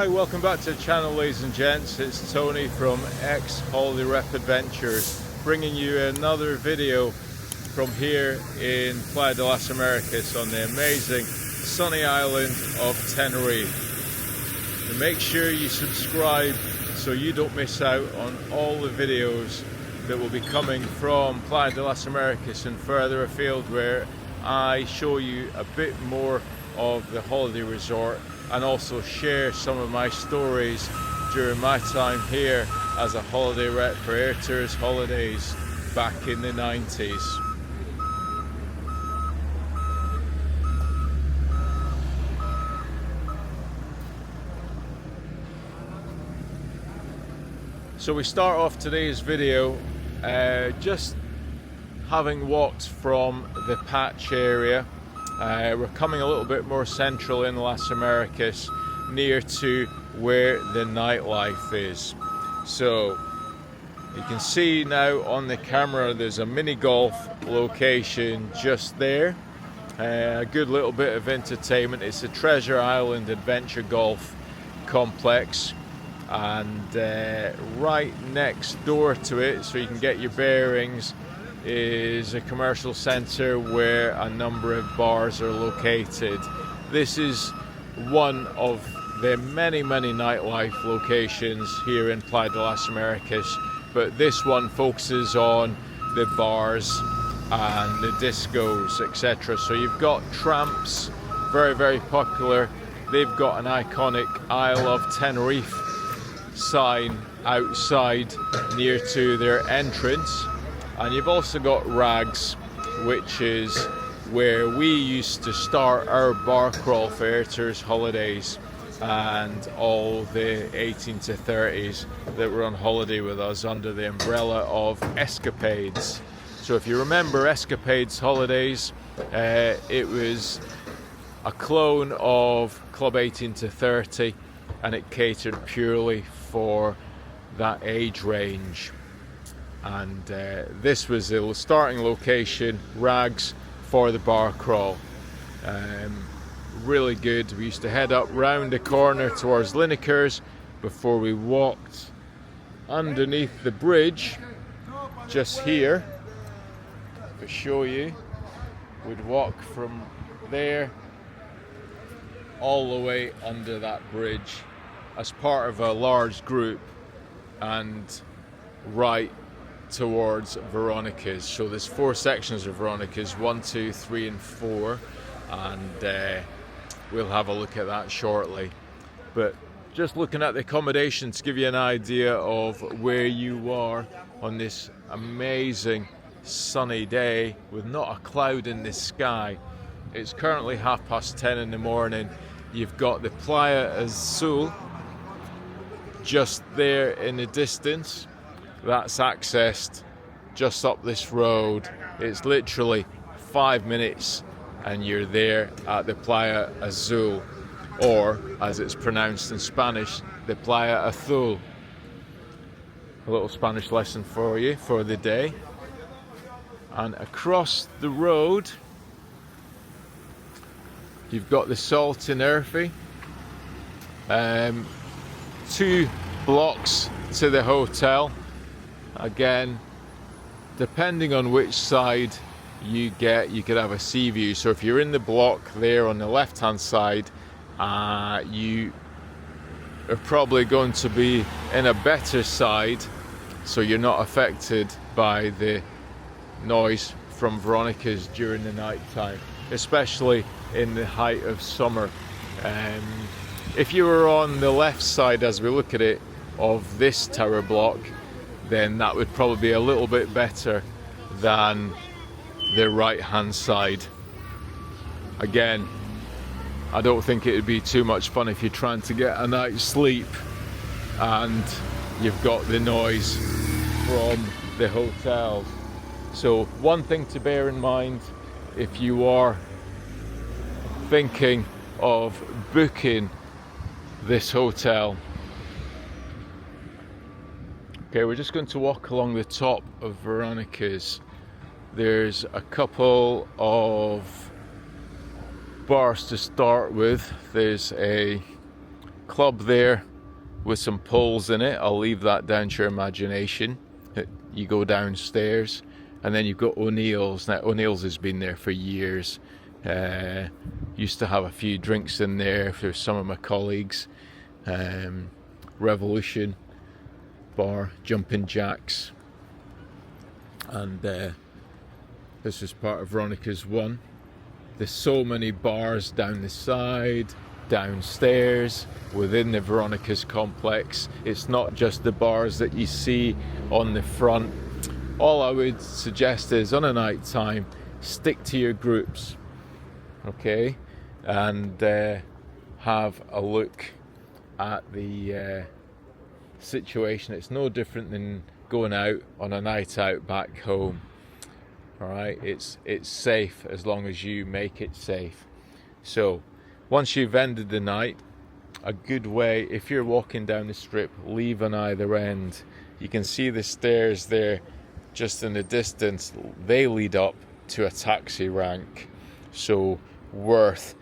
Hi, welcome back to the channel, ladies and gents. It's Tony from Holiday Rep Adventures, bringing you another video from here in Playa de las Americas on the amazing sunny island of Tenerife. And make sure you subscribe so you don't miss out on all the videos that will be coming from Playa de las Americas and further afield, where I show you a bit more of the holiday resort and also share some of my stories during my time here as a holiday rep for Airtours Holidays back in the 90s. So we start off today's video just having walked from the patch area. We're coming a little bit more central in Las Americas, near to where the nightlife is. So you can see now on the camera there's a mini golf location just there. A good little bit of entertainment. It's a Treasure Island Adventure Golf Complex, and right next door to it, so you can get your bearings, is a commercial center where a number of bars are located. This is one of the many nightlife locations here in Playa de las Americas, but this one focuses on the bars and the discos, etc. So you've got Tramps, very popular. They've got an iconic Isle of Tenerife sign outside near to their entrance. And you've also got Rags, which is where we used to start our bar crawl for Airtours Holidays and all the 18 to 30s that were on holiday with us under the umbrella of Escapades. So if you remember Escapades Holidays, it was a clone of Club 18 to 30, and it catered purely for that age range. And this was the starting location, Rags, for the bar crawl. Really good. We used to head up round the corner towards Lineker's before we walked underneath the bridge just here. To show you, we'd walk from there all the way under that bridge as part of a large group and right towards Veronicas. So there's 4 sections of Veronicas, 1, 2, 3 and 4, and we'll have a look at that shortly. But just looking at the accommodation to give you an idea of where you are on this amazing sunny day with not a cloud in the sky. It's currently 10:30 in the morning. You've got the Playa Azul just there in the distance. That's accessed just up this road. It's literally 5 minutes and you're there at the Playa Azul, or as it's pronounced in Spanish, the Playa Azul. A little Spanish lesson for you for the day. And across the road you've got the Salt in Urfi. 2 blocks to the hotel. Again, depending on which side you get, you could have a sea view. So if you're in the block there on the left hand side, you are probably going to be in a better side, so you're not affected by the noise from Veronicas during the night time, especially in the height of summer. If you were on the left side, as we look at it, of this tower block, then that would probably be a little bit better than the right hand side. Again, I don't think it would be too much fun if you're trying to get a night's sleep and you've got the noise from the hotels. So one thing to bear in mind if you are thinking of booking this hotel. Okay, we're just going to walk along the top of Veronicas. There's a couple of bars to start with. There's a club there with some poles in it. I'll leave that down to your imagination. You go downstairs, and then you've got O'Neill's. Now O'Neill's has been there for years. Used to have a few drinks in there for some of my colleagues. Revolution bar, Jumping Jacks, and this is part of Veronicas 1. There's so many bars down the side, downstairs, within the Veronicas complex. It's not just the bars that you see on the front. All I would suggest is, on a night time, stick to your groups, okay, and have a look at the situation. It's no different than going out on a night out back home. All right, it's safe as long as you make it safe. So once you've ended the night, a good way, if you're walking down the strip, leave on either end. You can see the stairs there just in the distance. They lead up to a taxi rank, so worth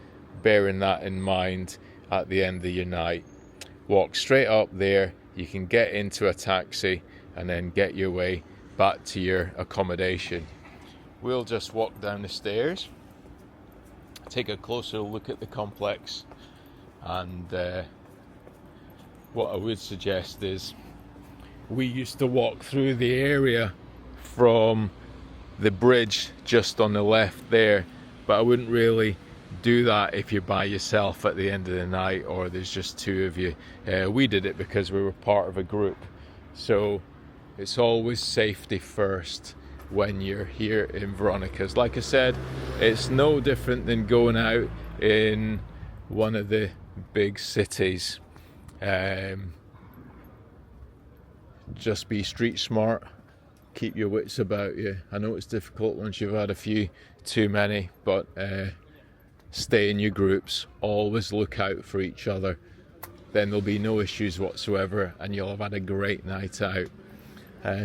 bearing that in mind at the end of your night. Walk straight up there, you can get into a taxi and then get your way back to your accommodation. We'll just walk down the stairs, take a closer look at the complex, and what I would suggest is, we used to walk through the area from the bridge just on the left there, but I wouldn't really do that if you're by yourself at the end of the night or there's just two of you. We did it because we were part of a group, so it's always safety first when you're here in Veronicas. Like I said, it's no different than going out in one of the big cities. Just be street smart, keep your wits about you. I know it's difficult once you've had a few too many, but stay in your groups, always look out for each other. Then there'll be no issues whatsoever and you'll have had a great night out.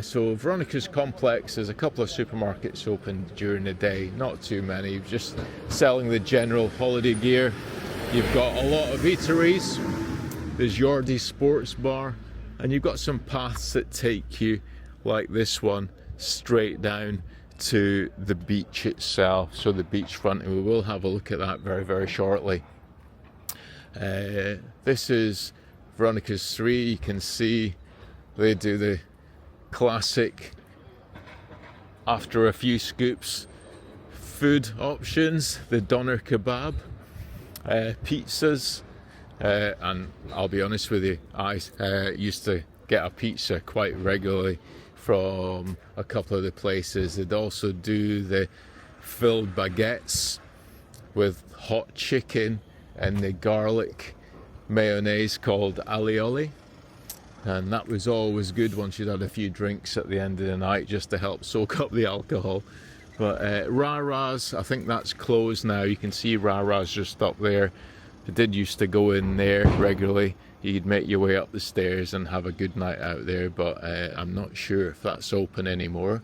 So Veronicas complex, there's a couple of supermarkets open during the day, not too many, just selling the general holiday gear. You've got a lot of eateries, there's Jordi's Sports Bar, and you've got some paths that take you, like this one, straight down to the beach itself, so the beachfront, and we will have a look at that very, very shortly. This is Veronicas 3, you can see they do the classic, after a few scoops, food options, the doner kebab, pizzas, and I'll be honest with you, I used to get a pizza quite regularly from a couple of the places. They'd also do the filled baguettes with hot chicken and the garlic mayonnaise called alioli, and that was always good once you'd had a few drinks at the end of the night, just to help soak up the alcohol. But Rara's, I think that's closed now. You can see Rara's just up there. I did used to go in there regularly. You'd make your way up the stairs and have a good night out there, but I'm not sure if that's open anymore.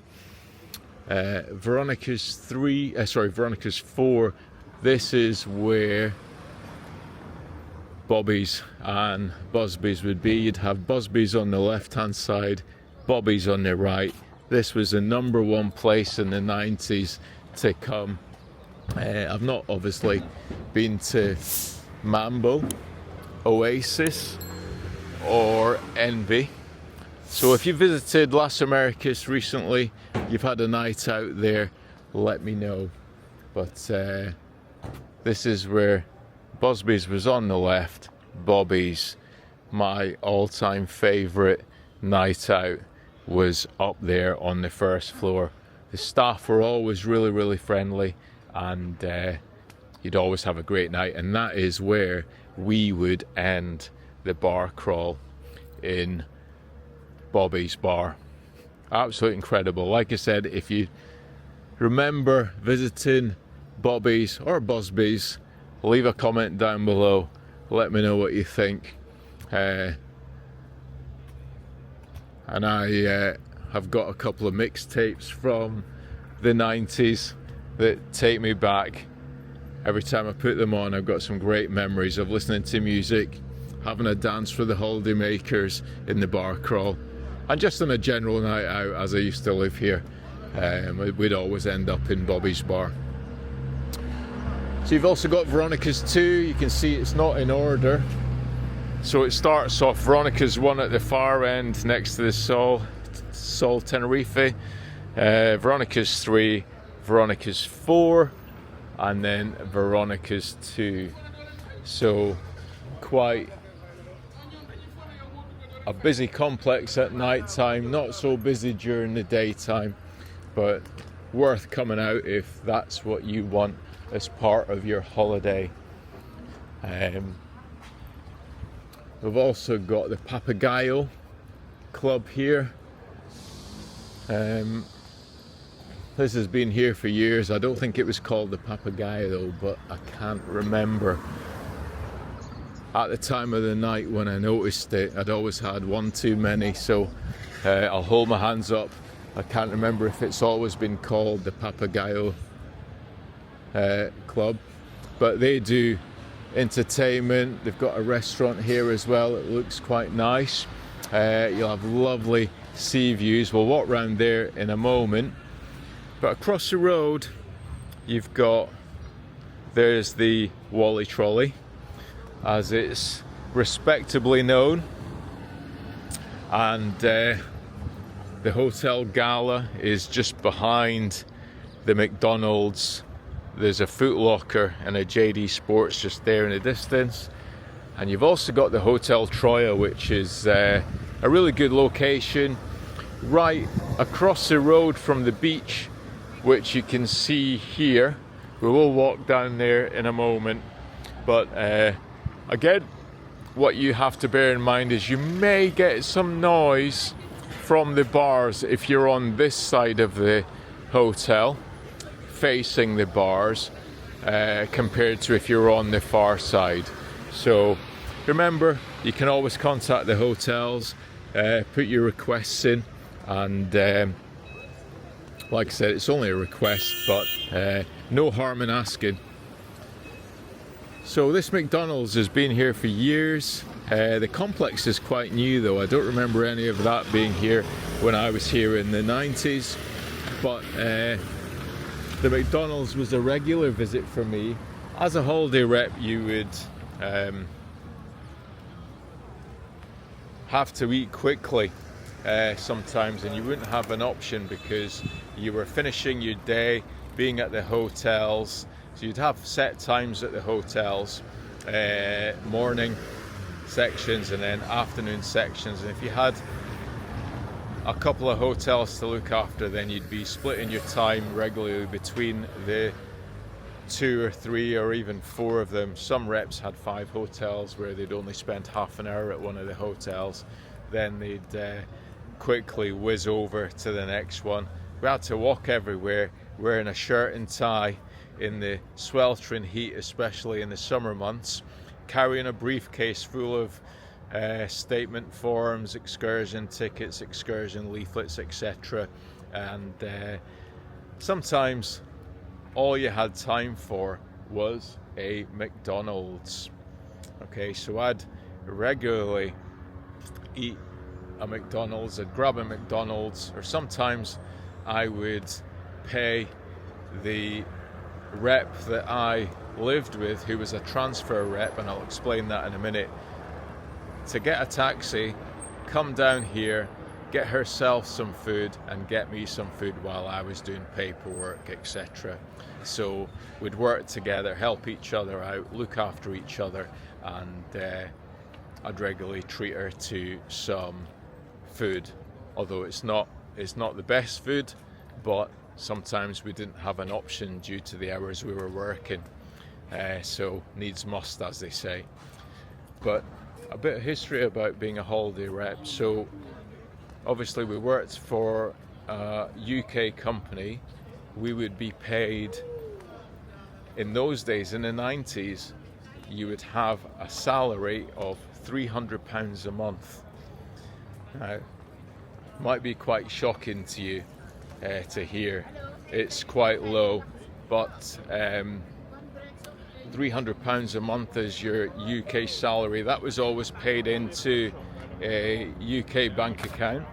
Veronicas 4, this is where Bobby's and Busby's would be. You'd have Busby's on the left hand side, Bobby's on the right. This was the number one place in the 90s to come. I've not obviously been to Mambo, Oasis or Envy, so if you visited Las Americas recently, you've had a night out there, let me know. But this is where Busby's was on the left, Bobby's, my all-time favourite night out, was up there on the first floor. The staff were always really, really friendly, and you'd always have a great night, and that is where we would end the bar crawl, in Bobby's bar. Absolutely incredible. Like I said, if you remember visiting Bobby's or Busby's, leave a comment down below, let me know what you think. And I have got a couple of mixtapes from the 90s that take me back. Every time I put them on, I've got some great memories of listening to music having a dance for the holiday makers in the bar crawl, and just on a general night out. As I used to live here, we'd always end up in Bobby's bar. So you've also got Veronicas 2. You can see it's not in order. So it starts off Veronicas 1 at the far end next to the Sol Tenerife, Veronicas 3, Veronicas 4, and then Veronicas 2. So quite a busy complex at night time, not so busy during the daytime, but worth coming out if that's what you want as part of your holiday. We've also got the Papagayo Club here. This has been here for years. I don't think it was called the Papagayo though, but I can't remember. At the time of the night when I noticed it, I'd always had one too many, so I'll hold my hands up. I can't remember if it's always been called the Papagayo Club, but they do entertainment. They've got a restaurant here as well. It looks quite nice. You'll have lovely sea views. We'll walk around there in a moment. But across the road, there's the Wally Trolley, as it's respectably known, and the Hotel Gala is just behind the McDonald's. There's a Foot Locker and a JD Sports just there in the distance, and you've also got the Hotel Troya, which is a really good location right across the road from the beach, which you can see here. We will walk down there in a moment, but again, what you have to bear in mind is you may get some noise from the bars if you're on this side of the hotel, facing the bars, compared to if you're on the far side. So remember, you can always contact the hotels, put your requests in, and like I said, it's only a request, but no harm in asking. So this McDonald's has been here for years. The complex is quite new though. I don't remember any of that being here when I was here in the 90s, but the McDonald's was a regular visit for me. As a holiday rep, you would have to eat quickly sometimes, and you wouldn't have an option because you were finishing your day being at the hotels. So you'd have set times at the hotels, morning sections and then afternoon sections, and if you had a couple of hotels to look after, then you'd be splitting your time regularly between the 2 or 3 or even 4 of them. Some reps had 5 hotels where they'd only spend half an hour at one of the hotels, then they'd quickly whiz over to the next one. We had to walk everywhere wearing a shirt and tie in the sweltering heat, especially in the summer months, carrying a briefcase full of statement forms, excursion tickets, excursion leaflets, etc. And sometimes all you had time for was a McDonald's. Okay, so I'd regularly eat a McDonald's, I'd grab a McDonald's, or sometimes I would pay the rep that I lived with, who was a transfer rep, and I'll explain that in a minute, to get a taxi, come down here, get herself some food and get me some food while I was doing paperwork, etc. So we'd work together, help each other out, look after each other, and I'd regularly treat her to some food, although it's not the best food, but sometimes we didn't have an option due to the hours we were working, so needs must, as they say. But a bit of history about being a holiday rep. So obviously we worked for a UK company. We would be paid, in those days, in the 90s, you would have a salary of £300 a month. Now, might be quite shocking to you to hear. It's quite low, but £300 £300 a month as your UK salary, that was always paid into a UK bank account,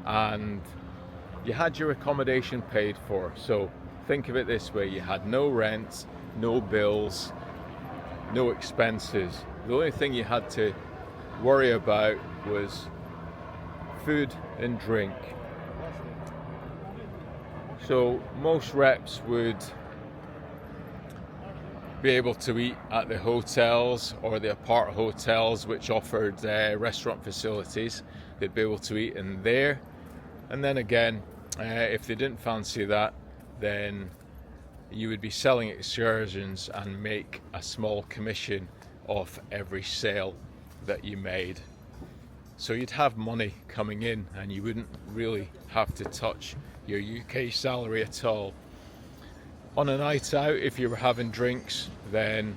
and you had your accommodation paid for. So think of it this way: you had no rent, no bills, no expenses. The only thing you had to worry about was food and drink. So most reps would be able to eat at the hotels or the apart hotels which offered restaurant facilities. They'd be able to eat in there, and then again, if they didn't fancy that, then you would be selling excursions and make a small commission off every sale that you made. So you'd have money coming in and you wouldn't really have to touch your UK salary at all. On a night out, if you were having drinks, then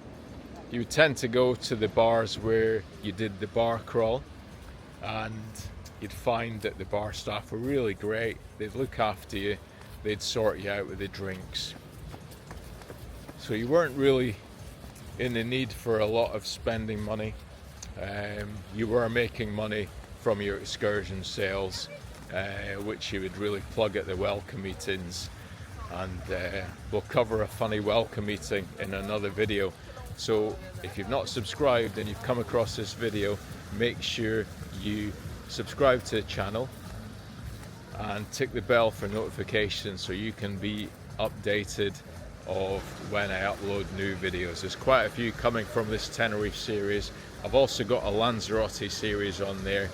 you would tend to go to the bars where you did the bar crawl, and you'd find that the bar staff were really great. They'd look after you, they'd sort you out with the drinks. So you weren't really in the need for a lot of spending money. You were making money from your excursion sales, which you would really plug at the welcome meetings. And we'll cover a funny welcome meeting in another video. So if you've not subscribed and you've come across this video, make sure you subscribe to the channel and tick the bell for notifications so you can be updated of when I upload new videos. There's quite a few coming from this Tenerife series. I've also got a Lanzarote series on there,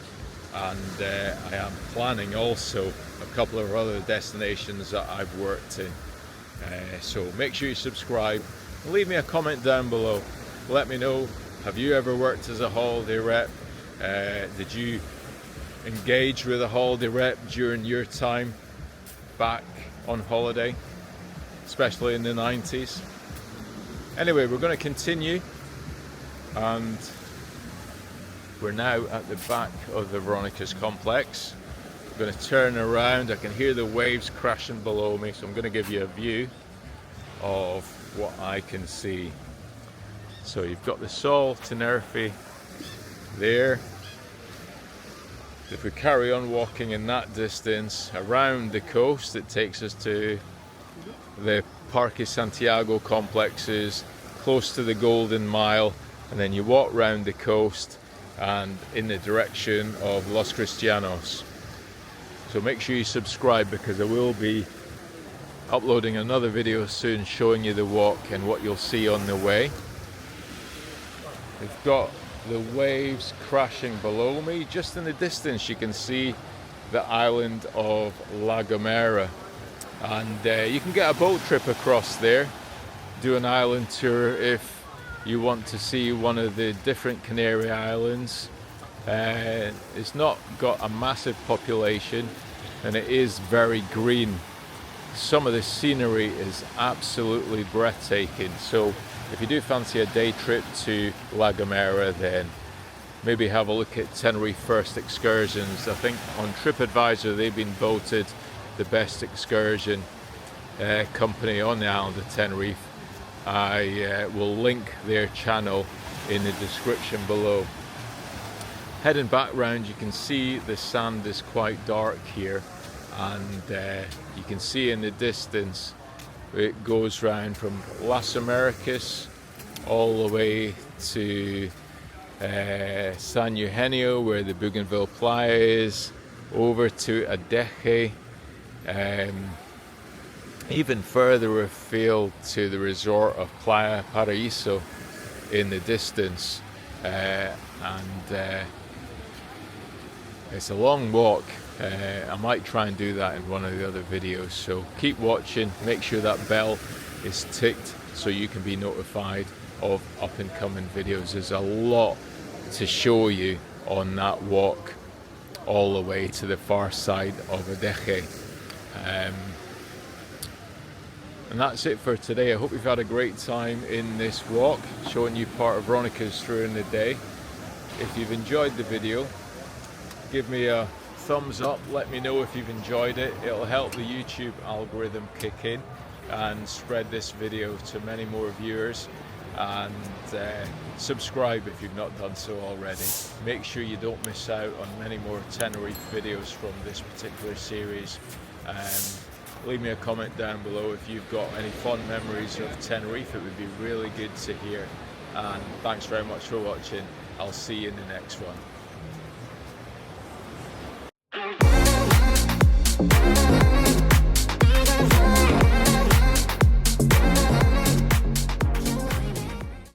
and I am planning also a couple of other destinations that I've worked in. So make sure you subscribe and leave me a comment down below. Let me know, have you ever worked as a holiday rep? Did you engage with a holiday rep during your time back on holiday, especially in the 90s? Anyway, we're going to continue, and we're now at the back of the Veronicas complex. I'm going to turn around. I can hear the waves crashing below me, so I'm going to give you a view of what I can see. So you've got the Sol Tenerife there. If we carry on walking in that distance around the coast, it takes us to the Parque Santiago complexes, close to the Golden Mile, and then you walk round the coast and in the direction of Los Cristianos. So make sure you subscribe, because I will be uploading another video soon showing you the walk and what you'll see on the way. We've got the waves crashing below me. Just in the distance you can see the island of La Gomera, and you can get a boat trip across there, do an island tour if you want to see one of the different Canary Islands. It's not got a massive population and it is very green. Some of the scenery is absolutely breathtaking. So if you do fancy a day trip to La Gomera, then maybe have a look at Tenerife First Excursions. I think on TripAdvisor they've been voted the best excursion company on the island of Tenerife. I will link their channel in the description below. Heading back round, you can see the sand is quite dark here, and you can see in the distance it goes round from Las Americas all the way to San Eugenio, where the Bougainville Playa is, over to Adeje, even further afield to the resort of Playa Paraíso in the distance, and it's a long walk. I might try and do that in one of the other videos, so keep watching. Make sure that bell is ticked so you can be notified of up and coming videos. There's a lot to show you on that walk all the way to the far side of Adeje. And that's it for today. I hope you've had a great time in this walk, showing you part of Veronicas during the day. If you've enjoyed the video, give me a thumbs up, let me know if you've enjoyed it. It'll help the YouTube algorithm kick in and spread this video to many more viewers. and subscribe if you've not done so already. Make sure you don't miss out on many more Tenerife videos from this particular series. Leave me a comment down below if you've got any fond memories of Tenerife. It would be really good to hear. And thanks very much for watching. I'll see you in the next one.